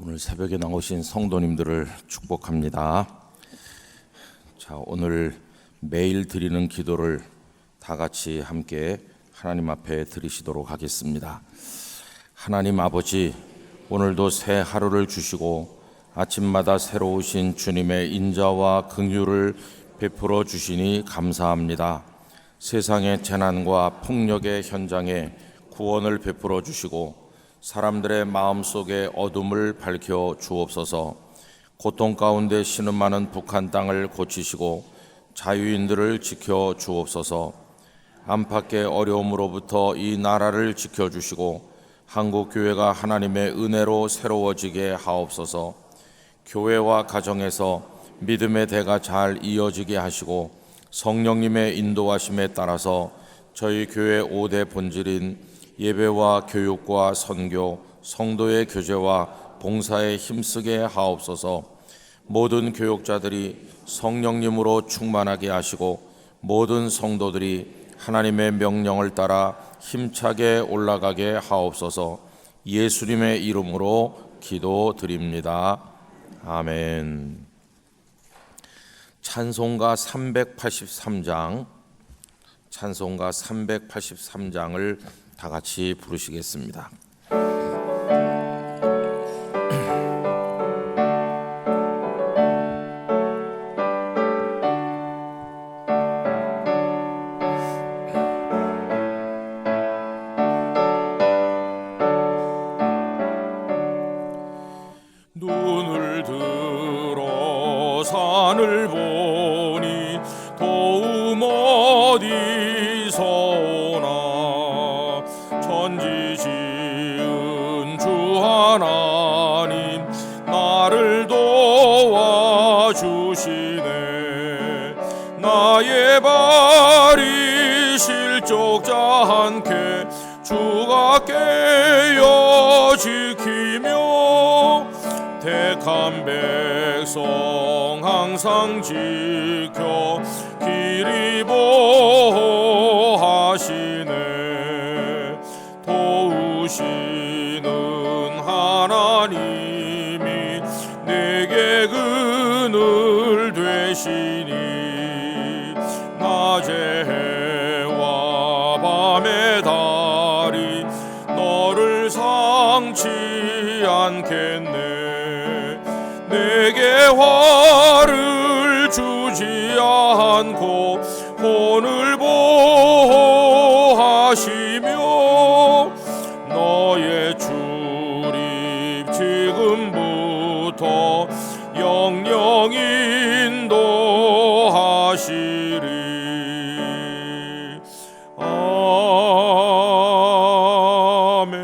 오늘 새벽에 나오신 성도님들을 축복합니다. 자, 오늘 매일 드리는 기도를 다 같이 함께 하나님 앞에 드리시도록 하겠습니다. 하나님 아버지, 오늘도 새 하루를 주시고 아침마다 새로우신 주님의 인자와 긍휼을 베풀어 주시니 감사합니다. 세상의 재난과 폭력의 현장에 구원을 베풀어 주시고 사람들의 마음속에 어둠을 밝혀 주옵소서. 고통 가운데 신음하는 북한 땅을 고치시고 자유인들을 지켜 주옵소서. 안팎의 어려움으로부터 이 나라를 지켜주시고 한국교회가 하나님의 은혜로 새로워지게 하옵소서. 교회와 가정에서 믿음의 대가 잘 이어지게 하시고 성령님의 인도하심에 따라서 저희 교회 5대 본질인 예배와 교육과 선교, 성도의 교제와 봉사에 힘쓰게 하옵소서. 모든 교육자들이 성령님으로 충만하게 하시고 모든 성도들이 하나님의 명령을 따라 힘차게 올라가게 하옵소서. 예수님의 이름으로 기도드립니다. 아멘. 찬송가 383장, 찬송가 383장을 다 같이 부르시겠습니다. 눈을 들어 산을 보니 도움 어디서 오나. 천지 지은 주 하나님 나를 도와주시네. 나의 발이 실족자 않게 주가 깨어 지키며 택한 백성 항상 지켜 길이 보호하시네. 도우시는 하나님이 내게 그늘 되시니. 낮에 해와 밤의 달이 너를 상치 않겠네. 내게 화를 주지 않고 혼을 보호하시며 너의 출입 지금부터 영영 인도하시리. 아멘.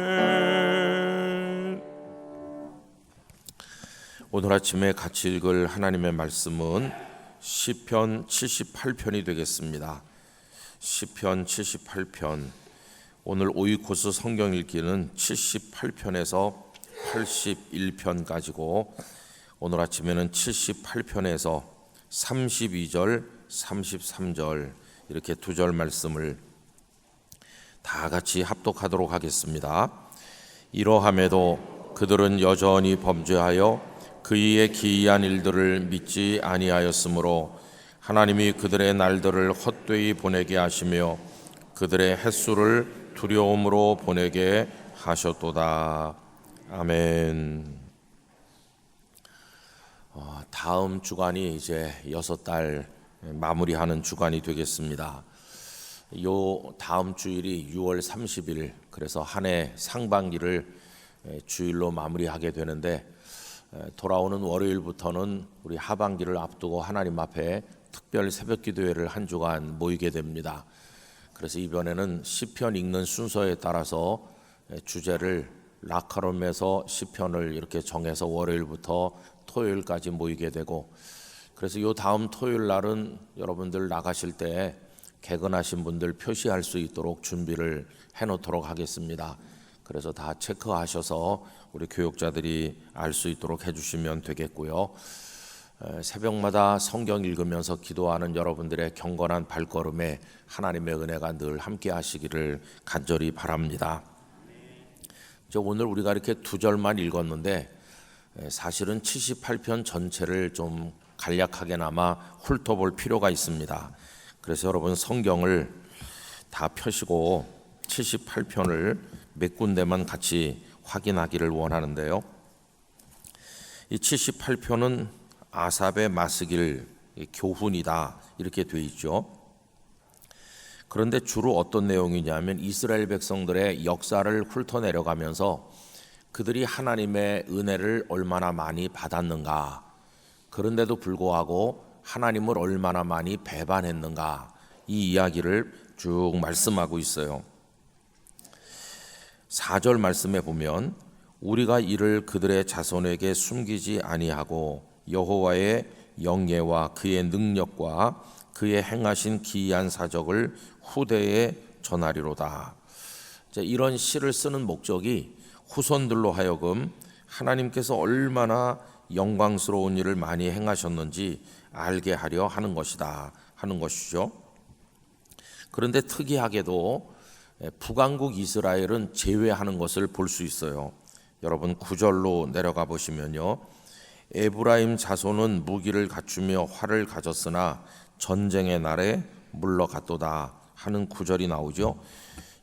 오늘 아침에 같이 읽을 하나님의 말씀은 시편 78편이 되겠습니다. 시편 78편, 오늘 오이코스 성경 읽기는 78편에서 81편까지고 오늘 아침에는 78편에서 32절, 33절 이렇게 두 절 말씀을 다 같이 합독하도록 하겠습니다. 이러함에도 그들은 여전히 범죄하여 그의 기이한 일들을 믿지 아니하였으므로 하나님이 그들의 날들을 헛되이 보내게 하시며 그들의 햇수를 두려움으로 보내게 하셨도다. 아멘. 다음 주간이 이제 6달 마무리하는 주간이 되겠습니다. 요 다음 주일이 6월 30일, 그래서 한 해 상반기를 주일로 마무리하게 되는데 돌아오는 월요일부터는 우리 하반기를 앞두고 하나님 앞에 특별 새벽 기도회를 한 주간 모이게 됩니다. 그래서 이번에는 시편 읽는 순서에 따라서 주제를 라카롬에서 시편을 이렇게 정해서 월요일부터 토요일까지 모이게 되고, 그래서 요 다음 토요일 날은 여러분들 나가실 때 개근하신 분들 표시할 수 있도록 준비를 해놓도록 하겠습니다. 그래서 다 체크하셔서 우리 교육자들이 알 수 있도록 해주시면 되겠고요. 새벽마다 성경 읽으면서 기도하는 여러분들의 경건한 발걸음에 하나님의 은혜가 늘 함께 하시기를 간절히 바랍니다. 오늘 우리가 이렇게 두 절만 읽었는데 사실은 78편 전체를 좀 간략하게나마 훑어볼 필요가 있습니다. 그래서 여러분 성경을 다 펴시고 78편을 몇 군데만 같이 확인하기를 원하는데요. 이 78편은 아삽의 마스길 교훈이다 이렇게 돼 있죠. 그런데 주로 어떤 내용이냐면 이스라엘 백성들의 역사를 훑어내려가면서 그들이 하나님의 은혜를 얼마나 많이 받았는가, 그런데도 불구하고 하나님을 얼마나 많이 배반했는가, 이 이야기를 쭉 말씀하고 있어요. 4절 말씀에 보면 우리가 이를 그들의 자손에게 숨기지 아니하고 여호와의 영예와 그의 능력과 그의 행하신 기이한 사적을 후대에 전하리로다. 이런 시를 쓰는 목적이 후손들로 하여금 하나님께서 얼마나 영광스러운 일을 많이 행하셨는지 알게 하려 하는 것이다 하는 것이죠. 그런데 특이하게도 북왕국 이스라엘은 제외하는 것을 볼 수 있어요. 여러분 9절로 내려가 보시면요, 에브라임 자손은 무기를 갖추며 활을 가졌으나 전쟁의 날에 물러갔도다 하는 9절이 나오죠.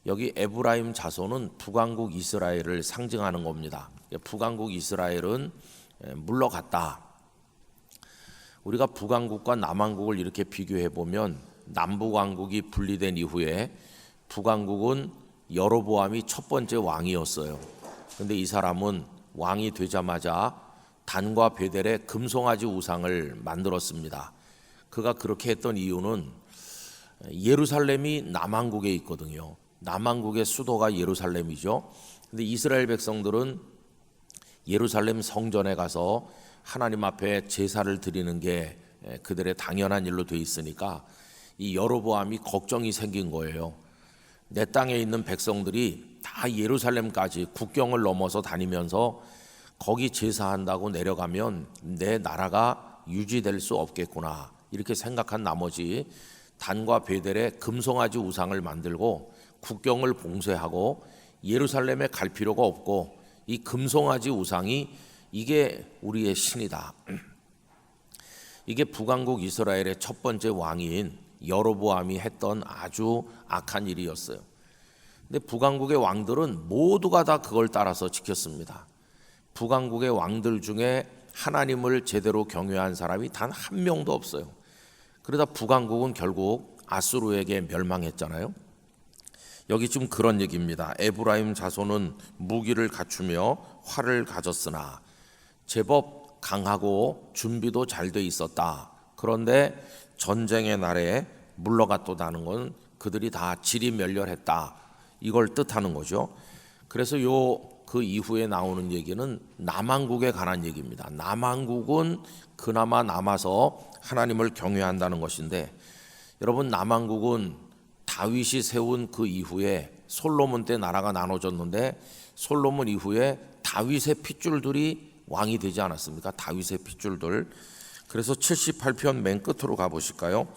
여기 에브라임 자손은 북왕국 이스라엘을 상징하는 겁니다. 북왕국 이스라엘은 물러갔다. 우리가 북왕국과 남왕국을 이렇게 비교해 보면 남북왕국이 분리된 이후에 북왕국은 여로보암이 첫 번째 왕이었어요. 그런데 이 사람은 왕이 되자마자 단과 베델의 금송아지 우상을 만들었습니다. 그가 그렇게 했던 이유는 예루살렘이 남왕국에 있거든요. 남왕국의 수도가 예루살렘이죠. 근데 이스라엘 백성들은 예루살렘 성전에 가서 하나님 앞에 제사를 드리는 게 그들의 당연한 일로 돼 있으니까 이 여로보암이 걱정이 생긴 거예요. 내 땅에 있는 백성들이 다 예루살렘까지 국경을 넘어서 다니면서 거기 제사한다고 내려가면 내 나라가 유지될 수 없겠구나 이렇게 생각한 나머지 단과 베델의 금송아지 우상을 만들고 국경을 봉쇄하고 예루살렘에 갈 필요가 없고 이 금송아지 우상이 이게 우리의 신이다. 이게 북왕국 이스라엘의 첫 번째 왕인 여로보암이 했던 아주 악한 일이었어요. 근데 북왕국의 왕들은 모두가 다 그걸 따라서 지켰습니다. 북왕국의 왕들 중에 하나님을 제대로 경외한 사람이 단 한 명도 없어요. 그러다 북왕국은 결국 아수르에게 멸망했잖아요. 여기 지금 그런 얘기입니다. 에브라임 자손은 무기를 갖추며 활을 가졌으나, 제법 강하고 준비도 잘 돼 있었다. 그런데 전쟁의 날에 물러갔다는 건 그들이 다 지리멸렬했다, 이걸 뜻하는 거죠. 그래서 그 이후에 나오는 얘기는 남왕국에 관한 얘기입니다. 남왕국은 그나마 남아서 하나님을 경외한다는 것인데, 여러분 남왕국은 다윗이 세운 그 이후에 솔로몬 때 나라가 나눠졌는데 솔로몬 이후에 다윗의 핏줄들이 왕이 되지 않았습니까? 다윗의 핏줄들. 그래서 78편 맨 끝으로 가보실까요?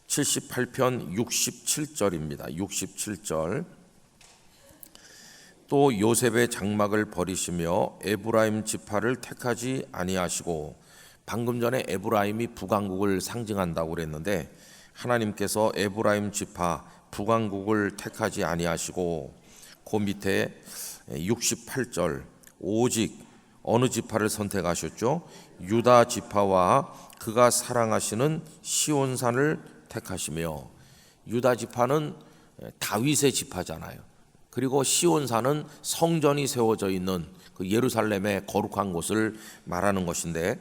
78편 67절입니다. 67절. 또 요셉의 장막을 버리시며 에브라임 지파를 택하지 아니하시고, 방금 전에 에브라임이 북왕국을 상징한다고 그랬는데 하나님께서 에브라임 지파 북왕국을 택하지 아니하시고, 그 밑에 68절 오직 어느 지파를 선택하셨죠? 유다 지파와 그가 사랑하시는 시온산을 택하시며, 유다 지파는 다윗의 지파잖아요. 그리고 시온산은 성전이 세워져 있는 그 예루살렘의 거룩한 곳을 말하는 것인데,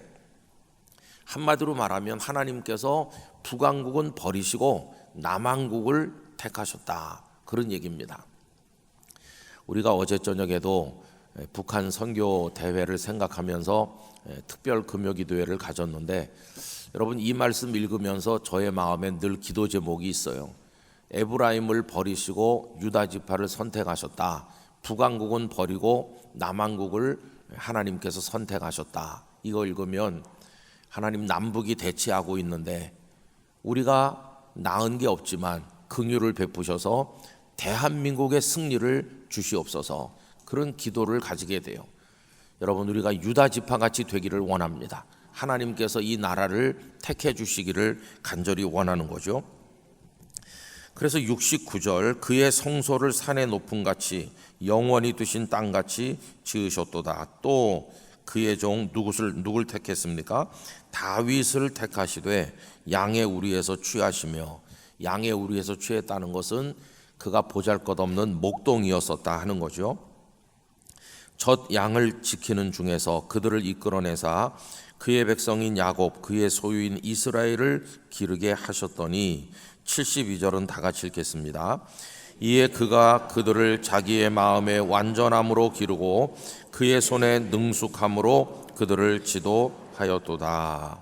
한마디로 말하면 하나님께서 북왕국은 버리시고 남왕국을 택하셨다, 그런 얘기입니다. 우리가 어제 저녁에도 북한 선교 대회를 생각하면서 특별 금요 기도회를 가졌는데, 여러분 이 말씀 읽으면서 저의 마음에 늘 기도 제목이 있어요. 에브라임을 버리시고 유다 지파를 선택하셨다. 북왕국은 버리고 남왕국을 하나님께서 선택하셨다. 이거 읽으면 하나님 남북이 대치하고 있는데 우리가 낳은 게 없지만 긍휼을 베푸셔서 대한민국의 승리를 주시옵소서, 그런 기도를 가지게 돼요. 여러분, 우리가 유다 지파같이 되기를 원합니다. 하나님께서 이 나라를 택해 주시기를 간절히 원하는 거죠. 그래서 69절, 그의 성소를 산의 높음 같이 영원히 두신 땅 같이 지으셨도다. 또 그의 종 누굴 택했습니까? 다윗을 택하시되 양의 우리에서 취하시며, 양의 우리에서 취했다는 것은 그가 보잘것없는 목동이었었다 하는 거죠. 첫 양을 지키는 중에서 그들을 이끌어내사 그의 백성인 야곱, 그의 소유인 이스라엘을 기르게 하셨더니, 72절은 다 같이 읽겠습니다. 이에 그가 그들을 자기의 마음의 완전함으로 기르고 그의 손의 능숙함으로 그들을 지도하였도다.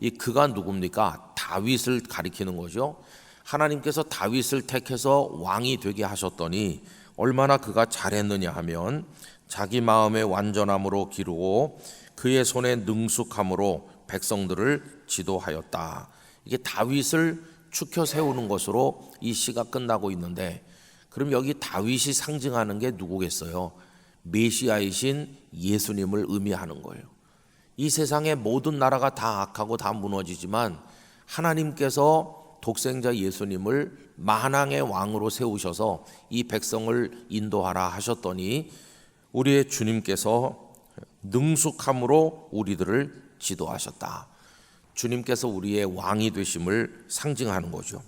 이 그가 누굽니까? 다윗을 가리키는 거죠. 하나님께서 다윗을 택해서 왕이 되게 하셨더니 얼마나 그가 잘했느냐 하면, 자기 마음의 완전함으로 기르고 그의 손의 능숙함으로 백성들을 지도하였다. 이게 다윗을 추켜 세우는 것으로 이 시가 끝나고 있는데, 그럼 여기 다윗이 상징하는 게 누구겠어요? 메시아이신 예수님을 의미하는 거예요. 이 세상의 모든 나라가 다 악하고 다 무너지지만 하나님께서 독생자 예수님을 만왕의 왕으로 세우셔서 이 백성을 인도하라 하셨더니, 우리의 주님께서 능숙함으로 우리들을 지도하셨다. 주님께서 우리의 왕이 되심을 상징하는 거죠.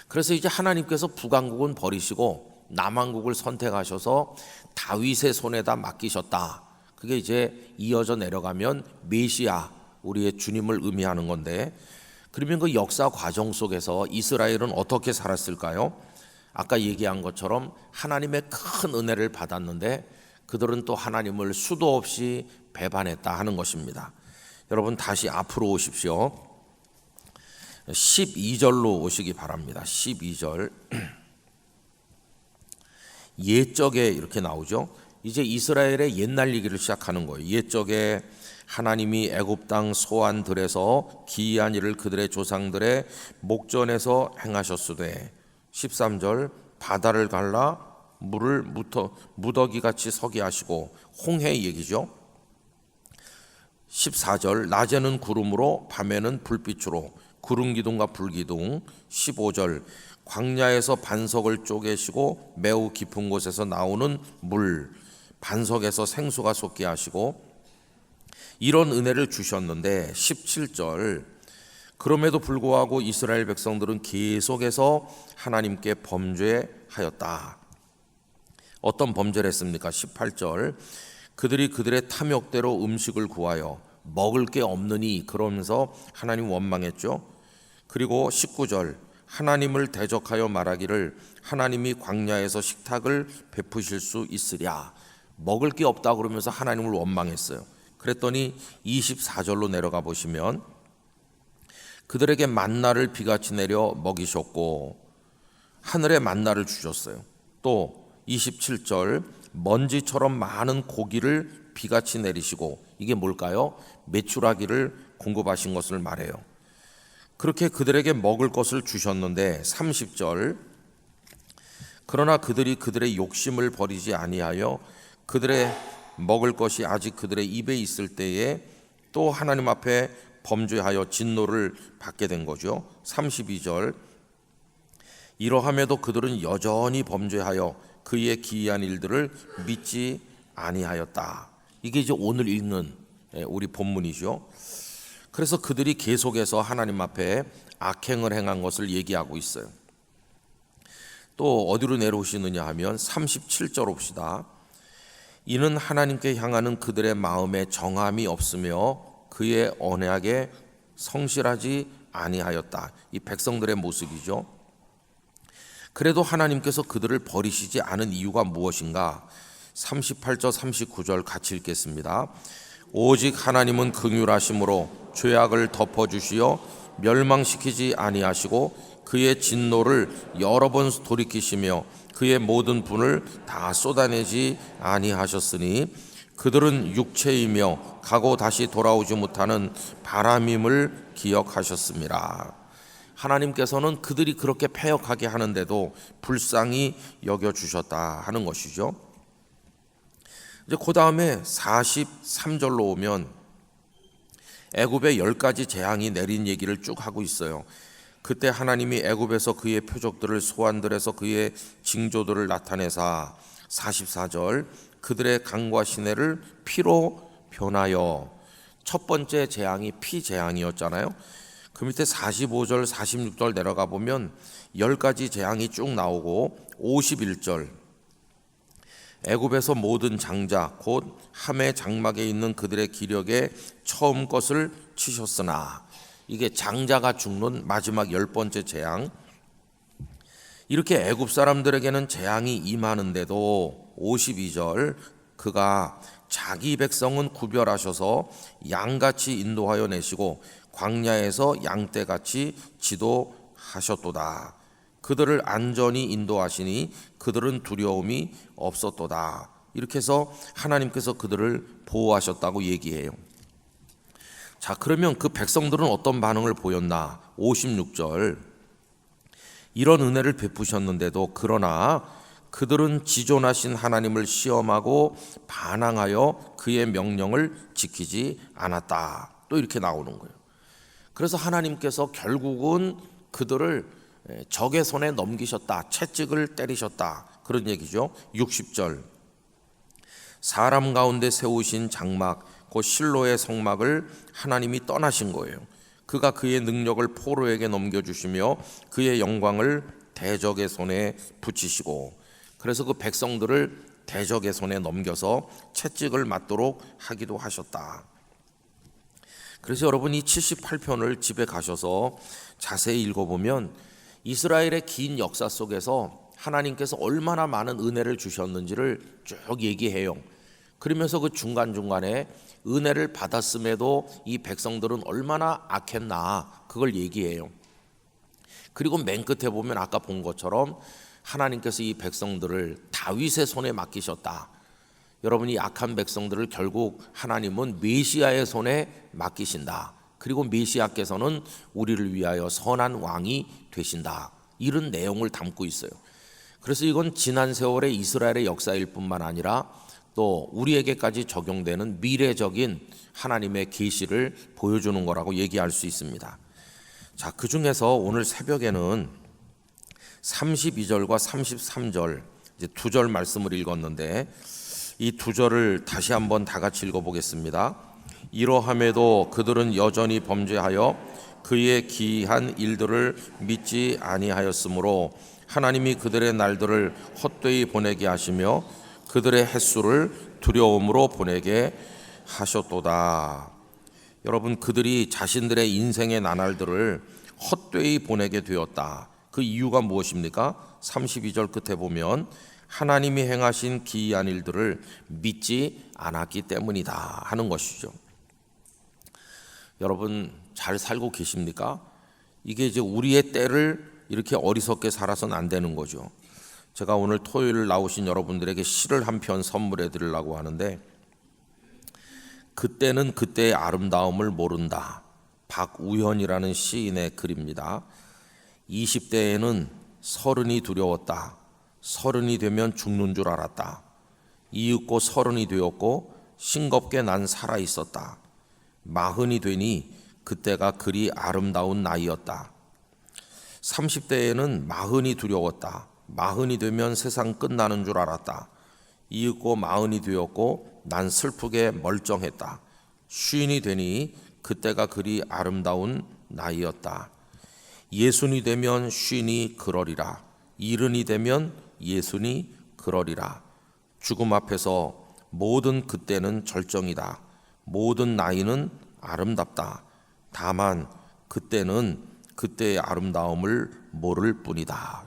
그래서 이제 하나님께서 북왕국은 버리시고 남왕국을 선택하셔서 다윗의 손에다 맡기셨다. 그게 이제 이어져 내려가면 메시아, 우리의 주님을 의미하는 건데, 그러면 그 역사 과정 속에서 이스라엘은 어떻게 살았을까요? 아까 얘기한 것처럼 하나님의 큰 은혜를 받았는데 그들은 또 하나님을 수도 없이 배반했다 하는 것입니다. 여러분, 다시 앞으로 오십시오. 12절로 오시기 바랍니다. 12절. 옛적에 이렇게 나오죠. 이제 이스라엘의 옛날 얘기를 시작하는 거예요. 옛적에 하나님이 애굽 땅 소안들에서 기이한 일을 그들의 조상들의 목전에서 행하셨으되, 13절, 바다를 갈라 물을 무더기같이 서게 하시고, 홍해 얘기죠. 14절, 낮에는 구름으로 밤에는 불빛으로, 구름 기둥과 불 기둥. 15절, 광야에서 반석을 쪼개시고 매우 깊은 곳에서 나오는 물, 반석에서 생수가 솟게 하시고, 이런 은혜를 주셨는데 17절, 그럼에도 불구하고 이스라엘 백성들은 계속해서 하나님께 범죄하였다. 어떤 범죄를 했습니까? 18절, 그들이 그들의 탐욕대로 음식을 구하여 먹을 게 없느니, 그러면서 하나님 원망했죠. 그리고 19절, 하나님을 대적하여 말하기를 하나님이 광야에서 식탁을 베푸실 수 있으랴. 먹을 게 없다 그러면서 하나님을 원망했어요. 그랬더니 24절로 내려가 보시면, 그들에게 만나를 비같이 내려 먹이셨고 하늘에 만나를 주셨어요. 또 27절, 먼지처럼 많은 고기를 비같이 내리시고, 이게 뭘까요? 메추라기를 공급하신 것을 말해요. 그렇게 그들에게 먹을 것을 주셨는데 30절, 그러나 그들이 그들의 욕심을 버리지 아니하여 그들의 먹을 것이 아직 그들의 입에 있을 때에 또 하나님 앞에 범죄하여 진노를 받게 된 거죠. 32절, 이러함에도 그들은 여전히 범죄하여 그의 기이한 일들을 믿지 아니하였다. 이게 이제 오늘 읽는 우리 본문이죠. 그래서 그들이 계속해서 하나님 앞에 악행을 행한 것을 얘기하고 있어요. 또 어디로 내려오시느냐 하면 37절 봅시다. 이는 하나님께 향하는 그들의 마음에 정함이 없으며 그의 언약에 성실하지 아니하였다. 이 백성들의 모습이죠. 그래도 하나님께서 그들을 버리시지 않은 이유가 무엇인가? 38절 39절 같이 읽겠습니다. 오직 하나님은 긍휼하심으로 죄악을 덮어주시어 멸망시키지 아니하시고 그의 진노를 여러 번 돌이키시며 그의 모든 분을 다 쏟아내지 아니하셨으니 그들은 육체이며 가고 다시 돌아오지 못하는 바람임을 기억하셨습니다. 하나님께서는 그들이 그렇게 패역하게 하는데도 불쌍히 여겨주셨다 하는 것이죠. 이제 그 다음에 43절로 오면 애굽에 10가지 재앙이 내린 얘기를 쭉 하고 있어요. 그때 하나님이 애굽에서 그의 표적들을 소환들에서 그의 징조들을 나타내사 44절 그들의 강과 시내를 피로 변하여, 첫 번째 재앙이 피 재앙이었잖아요. 그 밑에 45절 46절 내려가 보면 10가지 재앙이 쭉 나오고 51절 애굽에서 모든 장자 곧 함의 장막에 있는 그들의 기력에 처음 것을 치셨으나, 이게 장자가 죽는 마지막 10번째 재앙. 이렇게 애굽 사람들에게는 재앙이 임하는데도 52절 그가 자기 백성은 구별하셔서 양같이 인도하여 내시고 광야에서 양떼같이 지도하셨도다. 그들을 안전히 인도하시니 그들은 두려움이 없었도다. 이렇게 해서 하나님께서 그들을 보호하셨다고 얘기해요. 자, 그러면 그 백성들은 어떤 반응을 보였나? 56절 이런 은혜를 베푸셨는데도 그러나 그들은 지존하신 하나님을 시험하고 반항하여 그의 명령을 지키지 않았다. 또 이렇게 나오는 거예요. 그래서 하나님께서 결국은 그들을 적의 손에 넘기셨다. 채찍을 때리셨다. 그런 얘기죠. 60절 사람 가운데 세우신 장막 곧 실로의 성막을 하나님이 떠나신 거예요. 그가 그의 능력을 포로에게 넘겨주시며 그의 영광을 대적의 손에 붙이시고, 그래서 그 백성들을 대적의 손에 넘겨서 채찍을 맞도록 하기도 하셨다. 그래서 여러분 이 78편을 집에 가셔서 자세히 읽어보면 이스라엘의 긴 역사 속에서 하나님께서 얼마나 많은 은혜를 주셨는지를 쭉 얘기해요. 그러면서 그 중간중간에 은혜를 받았음에도 이 백성들은 얼마나 악했나 그걸 얘기해요. 그리고 맨 끝에 보면 아까 본 것처럼 하나님께서 이 백성들을 다윗의 손에 맡기셨다. 여러분이 악한 백성들을 결국 하나님은 메시아의 손에 맡기신다. 그리고 메시아께서는 우리를 위하여 선한 왕이 되신다. 이런 내용을 담고 있어요. 그래서 이건 지난 세월의 이스라엘의 역사일 뿐만 아니라 또 우리에게까지 적용되는 미래적인 하나님의 계시를 보여주는 거라고 얘기할 수 있습니다. 자, 그 중에서 오늘 새벽에는 32절과 33절 이제 두 절 말씀을 읽었는데 이 두 절을 다시 한번 다 같이 읽어보겠습니다. 이러함에도 그들은 여전히 범죄하여 그의 기이한 일들을 믿지 아니하였으므로 하나님이 그들의 날들을 헛되이 보내게 하시며 그들의 횟수를 두려움으로 보내게 하셨도다. 여러분, 그들이 자신들의 인생의 나날들을 헛되이 보내게 되었다. 그 이유가 무엇입니까? 32절 끝에 보면 하나님이 행하신 기이한 일들을 믿지 않았기 때문이다 하는 것이죠. 여러분 잘 살고 계십니까? 이게 이제 우리의 때를 이렇게 어리석게 살아서는 안 되는 거죠. 제가 오늘 토요일 나오신 여러분들에게 시를 한 편 선물해 드리려고 하는데, 그때는 그때의 아름다움을 모른다. 박우현이라는 시인의 글입니다. 20대에는 서른이 두려웠다. 서른이 되면 죽는 줄 알았다. 이윽고 서른이 되었고 싱겁게 난 살아 있었다. 마흔이 되니 그때가 그리 아름다운 나이였다. 30대에는 마흔이 두려웠다. 마흔이 되면 세상 끝나는 줄 알았다. 이윽고 마흔이 되었고 난 슬프게 멀쩡했다. 쉰이 되니 그때가 그리 아름다운 나이였다. 예순이 되면 쉰이 그러리라. 일흔이 되면 예순이 그러리라. 죽음 앞에서 모든 그때는 절정이다. 모든 나이는 아름답다. 다만 그때는 그때의 아름다움을 모를 뿐이다.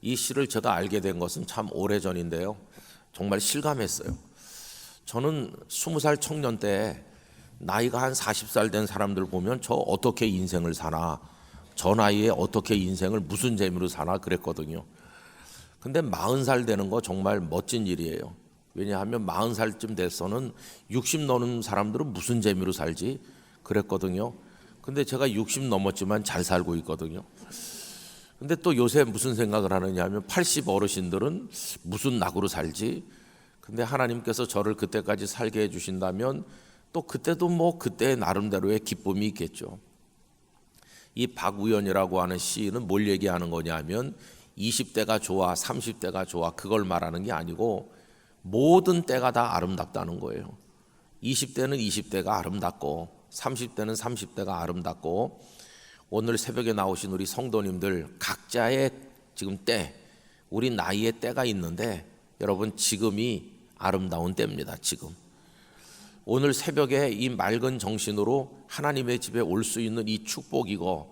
이 시를 제가 알게 된 것은 참 오래전인데요. 정말 실감했어요. 저는 20살 청년 때 나이가 한 40살 된 사람들 보면 저 어떻게 인생을 사나, 저 나이에 어떻게 인생을 무슨 재미로 사나 그랬거든요. 근데 40살 되는 거 정말 멋진 일이에요. 왜냐하면 40살쯤 돼서는 60 넘은 사람들은 무슨 재미로 살지 그랬거든요. 근데 제가 60 넘었지만 잘 살고 있거든요. 근데 또 요새 무슨 생각을 하느냐 하면 80 어르신들은 무슨 낙으로 살지. 근데 하나님께서 저를 그때까지 살게 해주신다면 또 그때도 뭐 그때의 나름대로의 기쁨이 있겠죠. 이 박우연이라고 하는 시인은 뭘 얘기하는 거냐면 20대가 좋아 30대가 좋아 그걸 말하는 게 아니고 모든 때가 다 아름답다는 거예요. 20대는 20대가 아름답고 30대는 30대가 아름답고 오늘 새벽에 나오신 우리 성도님들 각자의 지금 때, 우리 나이의 때가 있는데 여러분 지금이 아름다운 때입니다. 지금 오늘 새벽에 이 맑은 정신으로 하나님의 집에 올 수 있는 이 축복 이거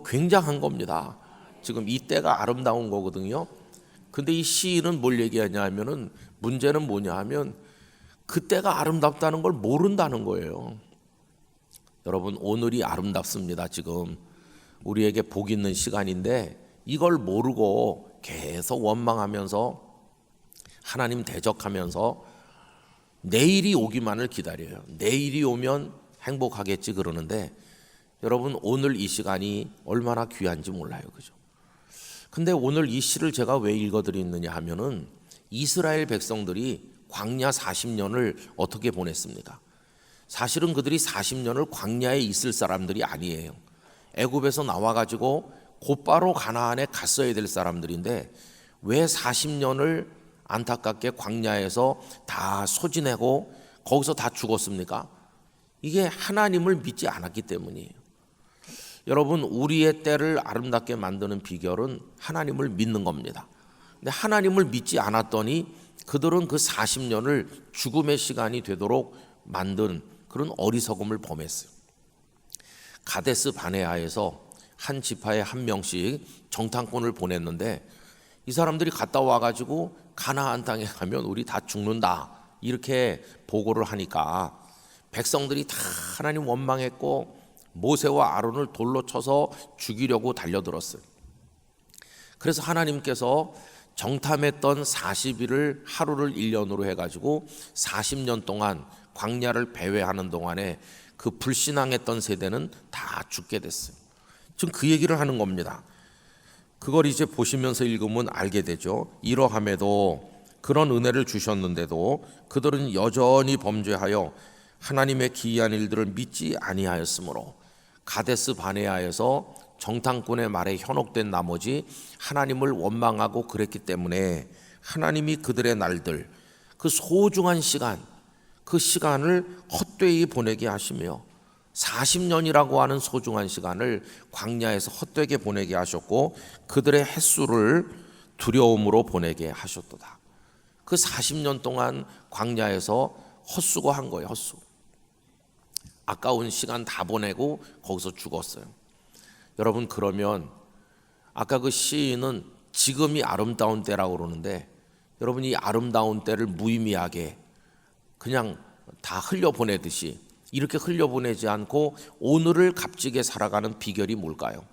굉장한 겁니다. 지금 이 때가 아름다운 거거든요. 근데 이 시인은 뭘 얘기하냐 하면은 문제는 뭐냐 하면 그때가 아름답다는 걸 모른다는 거예요. 여러분 오늘이 아름답습니다. 지금 우리에게 복 있는 시간인데 이걸 모르고 계속 원망하면서 하나님 대적하면서 내일이 오기만을 기다려요. 내일이 오면 행복하겠지 그러는데 여러분 오늘 이 시간이 얼마나 귀한지 몰라요. 그죠? 근데 오늘 이 시를 제가 왜 읽어드리느냐 하면은 이스라엘 백성들이 광야 40년을 어떻게 보냈습니까? 사실은 그들이 40년을 광야에 있을 사람들이 아니에요. 애굽에서 나와가지고 곧바로 가나안에 갔어야 될 사람들인데 왜 40년을 안타깝게 광야에서 다 소진하고 거기서 다 죽었습니까? 이게 하나님을 믿지 않았기 때문이에요. 여러분 우리의 때를 아름답게 만드는 비결은 하나님을 믿는 겁니다. 근데 하나님을 믿지 않았더니 그들은 그 40년을 죽음의 시간이 되도록 만든 그런 어리석음을 범했어요. 가데스 바네아에서 한 지파에 한 명씩 정탐꾼을 보냈는데 이 사람들이 갔다 와가지고 가나안 땅에 가면 우리 다 죽는다 이렇게 보고를 하니까 백성들이 다 하나님 원망했고 모세와 아론을 돌로 쳐서 죽이려고 달려들었어요. 그래서 하나님께서 정탐했던 40일을 하루를 1년으로 해가지고 40년 동안 광야를 배회하는 동안에 그 불신앙했던 세대는 다 죽게 됐어요. 지금 그 얘기를 하는 겁니다. 그걸 이제 보시면서 읽으면 알게 되죠. 이러함에도 그런 은혜를 주셨는데도 그들은 여전히 범죄하여 하나님의 기이한 일들을 믿지 아니하였으므로 가데스 바네아에서 정탐꾼의 말에 현혹된 나머지 하나님을 원망하고 그랬기 때문에 하나님이 그들의 날들 그 소중한 시간 그 시간을 헛되이 보내게 하시며 40년이라고 하는 소중한 시간을 광야에서 헛되게 보내게 하셨고 그들의 횟수를 두려움으로 보내게 하셨도다. 그 40년 동안 광야에서 헛수고한 거예요. 헛수고. 아까운 시간 다 보내고 거기서 죽었어요. 여러분 그러면 아까 그 시인은 지금이 아름다운 때라고 그러는데 여러분 이 아름다운 때를 무의미하게 그냥 다 흘려보내듯이 이렇게 흘려보내지 않고 오늘을 값지게 살아가는 비결이 뭘까요?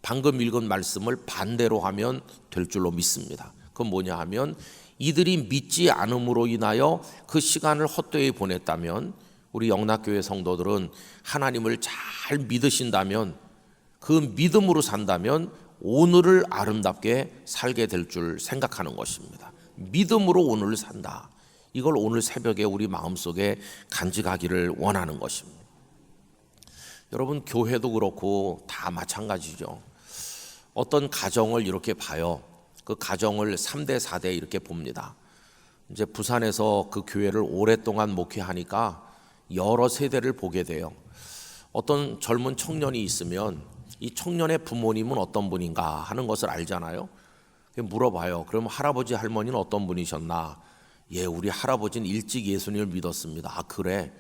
방금 읽은 말씀을 반대로 하면 될 줄로 믿습니다. 그건 뭐냐 하면 이들이 믿지 않음으로 인하여 그 시간을 헛되이 보냈다면 우리 영락교회 성도들은 하나님을 잘 믿으신다면 그 믿음으로 산다면 오늘을 아름답게 살게 될 줄 생각하는 것입니다. 믿음으로 오늘을 산다. 이걸 오늘 새벽에 우리 마음속에 간직하기를 원하는 것입니다. 여러분 교회도 그렇고 다 마찬가지죠. 어떤 가정을 이렇게 봐요. 그 가정을 3대 4대 이렇게 봅니다. 이제 부산에서 그 교회를 오랫동안 목회하니까 여러 세대를 보게 돼요. 어떤 젊은 청년이 있으면 이 청년의 부모님은 어떤 분인가 하는 것을 알잖아요. 물어봐요. 그럼 할아버지 할머니는 어떤 분이셨나? 예, 우리 할아버지는 일찍 예수님을 믿었습니다. 아 그래?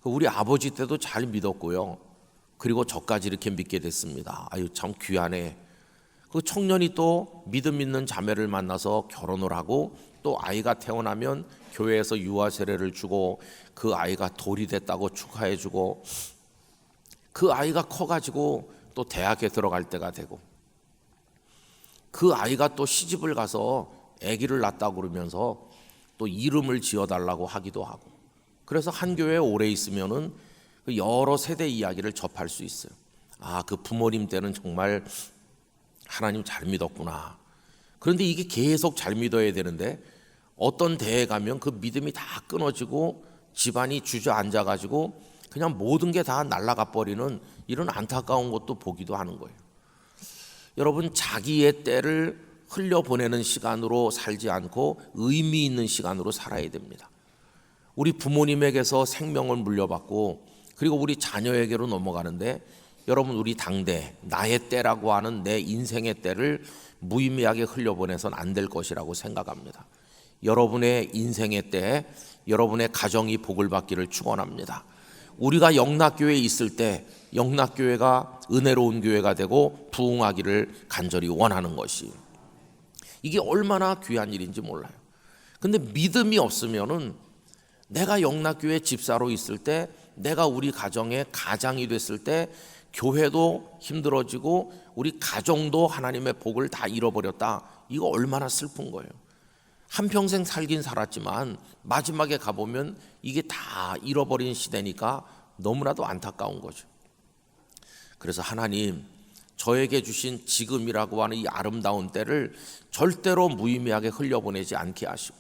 우리 아버지 때도 잘 믿었고요. 그리고 저까지 이렇게 믿게 됐습니다. 아유 참 귀하네. 그 청년이 또 믿음 있는 자매를 만나서 결혼을 하고 또 아이가 태어나면 교회에서 유아 세례를 주고 그 아이가 돌이 됐다고 축하해 주고 그 아이가 커가지고 또 대학에 들어갈 때가 되고 그 아이가 또 시집을 가서 아기를 낳았다고 그러면서 또 이름을 지어달라고 하기도 하고 그래서 한 교회에 오래 있으면은 여러 세대 이야기를 접할 수 있어요. 아, 그 부모님 때는 정말 하나님 잘 믿었구나. 그런데 이게 계속 잘 믿어야 되는데 어떤 대회 가면 그 믿음이 다 끊어지고 집안이 주저앉아가지고 그냥 모든 게 다 날아가 버리는 이런 안타까운 것도 보기도 하는 거예요. 여러분, 자기의 때를 흘려보내는 시간으로 살지 않고 의미 있는 시간으로 살아야 됩니다. 우리 부모님에게서 생명을 물려받고 그리고 우리 자녀에게로 넘어가는데, 여러분, 우리 당대 나의 때라고 하는 내 인생의 때를 무의미하게 흘려보내서는 안 될 것이라고 생각합니다. 여러분의 인생의 때에 여러분의 가정이 복을 받기를 축원합니다. 우리가 영락교회에 있을 때 영락교회가 은혜로운 교회가 되고 부흥하기를 간절히 원하는 것이, 이게 얼마나 귀한 일인지 몰라요. 근데 믿음이 없으면은 내가 영락교회 집사로 있을 때, 내가 우리 가정의 가장이 됐을 때 교회도 힘들어지고 우리 가정도 하나님의 복을 다 잃어버렸다. 이거 얼마나 슬픈 거예요. 한평생 살긴 살았지만 마지막에 가보면 이게 다 잃어버린 시대니까 너무나도 안타까운 거죠. 그래서 하나님, 저에게 주신 지금이라고 하는 이 아름다운 때를 절대로 무의미하게 흘려보내지 않게 하시고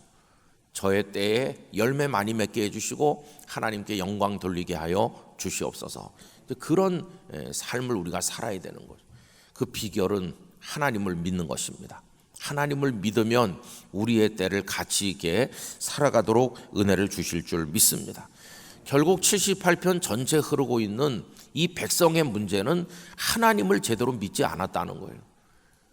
저의 때에 열매 많이 맺게 해주시고 하나님께 영광 돌리게 하여 주시옵소서. 그런 삶을 우리가 살아야 되는 거죠. 그 비결은 하나님을 믿는 것입니다. 하나님을 믿으면 우리의 때를 가치 있게 살아가도록 은혜를 주실 줄 믿습니다. 결국 78편 전체 흐르고 있는 이 백성의 문제는 하나님을 제대로 믿지 않았다는 거예요.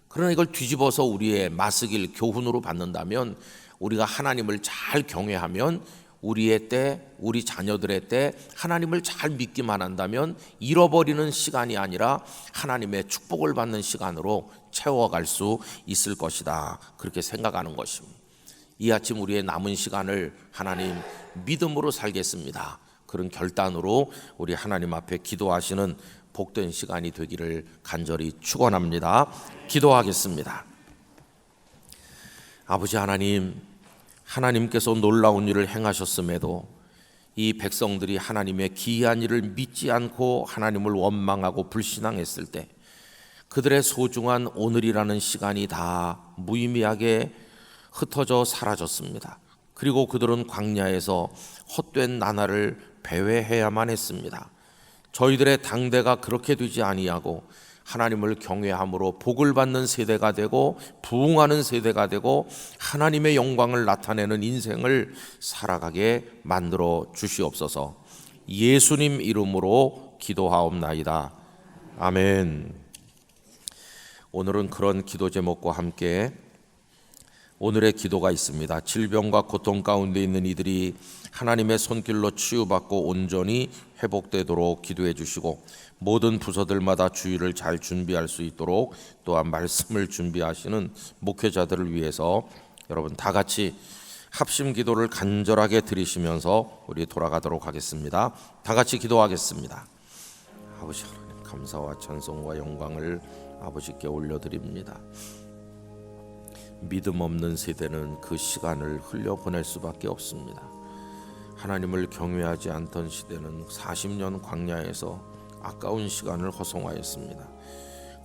그러나 이걸 뒤집어서 우리의 마스길 교훈으로 받는다면, 우리가 하나님을 잘 경외하면 우리의 때, 우리 자녀들의 때 하나님을 잘 믿기만 한다면 잃어버리는 시간이 아니라 하나님의 축복을 받는 시간으로 채워갈 수 있을 것이다, 그렇게 생각하는 것입니다. 이 아침 우리의 남은 시간을 하나님 믿음으로 살겠습니다, 그런 결단으로 우리 하나님 앞에 기도하시는 복된 시간이 되기를 간절히 축원합니다. 기도하겠습니다. 아버지 하나님, 하나님께서 놀라운 일을 행하셨음에도 이 백성들이 하나님의 기이한 일을 믿지 않고 하나님을 원망하고 불신앙했을 때 그들의 소중한 오늘이라는 시간이 다 무의미하게 흩어져 사라졌습니다. 그리고 그들은 광야에서 헛된 나날을 배회해야만 했습니다. 저희들의 당대가 그렇게 되지 아니하고 하나님을 경외함으로 복을 받는 세대가 되고 부흥하는 세대가 되고 하나님의 영광을 나타내는 인생을 살아가게 만들어 주시옵소서. 예수님 이름으로 기도하옵나이다. 아멘. 오늘은 그런 기도 제목과 함께 오늘의 기도가 있습니다. 질병과 고통 가운데 있는 이들이 하나님의 손길로 치유받고 온전히 회복되도록 기도해 주시고, 모든 부서들마다 주일을 잘 준비할 수 있도록 또한 말씀을 준비하시는 목회자들을 위해서 여러분 다 같이 합심 기도를 간절하게 드리시면서 우리 돌아가도록 하겠습니다. 다 같이 기도하겠습니다. 아버지 하나님, 감사와 찬송과 영광을 아버지께 올려드립니다. 믿음 없는 세대는 그 시간을 흘려보낼 수밖에 없습니다. 하나님을 경외하지 않던 시대는 40년 광야에서 아까운 시간을 허송하였습니다.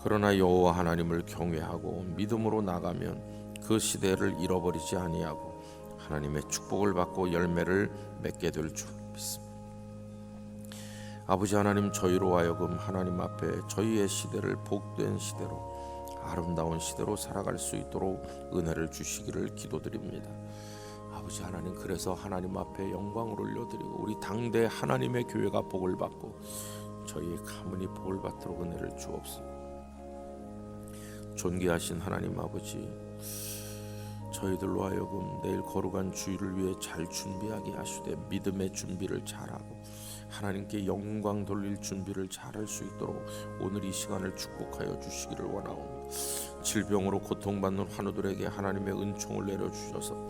그러나 여호와 하나님을 경외하고 믿음으로 나가면 그 시대를 잃어버리지 아니하고 하나님의 축복을 받고 열매를 맺게 될 줄 믿습니다. 아버지 하나님, 저희로 하여금 하나님 앞에 저희의 시대를 복된 시대로, 아름다운 시대로 살아갈 수 있도록 은혜를 주시기를 기도드립니다. 아버지 하나님, 그래서 하나님 앞에 영광을 올려드리고 우리 당대 하나님의 교회가 복을 받고 저희의 가문이 복을 받도록 은혜를 주옵소서. 존귀하신 하나님 아버지, 저희들로 하여금 내일 거룩한 주일을 위해 잘 준비하게 하시되 믿음의 준비를 잘하고 하나님께 영광 돌릴 준비를 잘할 수 있도록 오늘 이 시간을 축복하여 주시기를 원하옵니다. 질병으로 고통받는 환우들에게 하나님의 은총을 내려주셔서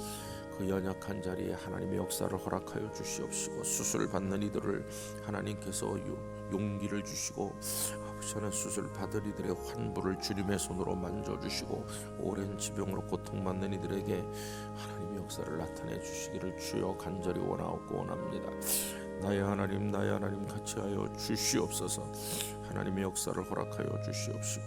그 연약한 자리에 하나님의 역사를 허락하여 주시옵시고, 수술 받는 이들을 하나님께서 용기를 주시고, 아버지 하나님, 수술 받을 이들의 환부를 주님의 손으로 만져주시고, 오랜 지병으로 고통받는 이들에게 하나님의 역사를 나타내 주시기를 주여 간절히 원하옵고 원합니다. 나의 하나님, 나의 하나님, 같이 하여 주시옵소서. 하나님의 역사를 허락하여 주시옵시고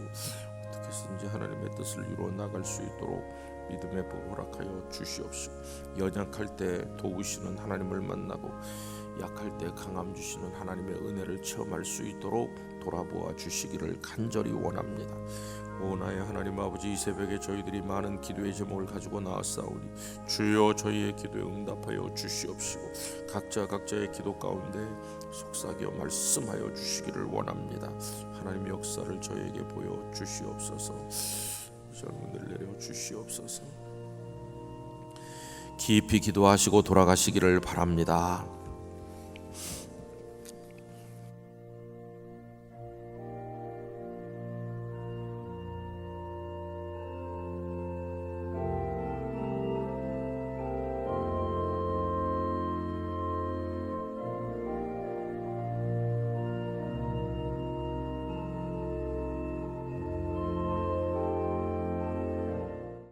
어떻게든지 하나님의 뜻을 이루어 나갈 수 있도록 믿음의 복 허락하여 주시옵시고, 연약할 때 도우시는 하나님을 만나고 약할 때 강함 주시는 하나님의 은혜를 체험할 수 있도록 돌아보아 주시기를 간절히 원합니다. 오 나의 하나님 아버지, 이 새벽에 저희들이 많은 기도의 제목을 가지고 나왔사오니 주여 저희의 기도에 응답하여 주시옵시고, 각자의 기도 가운데 속삭여 말씀하여 주시기를 원합니다. 하나님의 역사를 저에게 보여 주시옵소서. 젊은을 내려 주시옵소서. 깊이 기도하시고 돌아가시기를 바랍니다.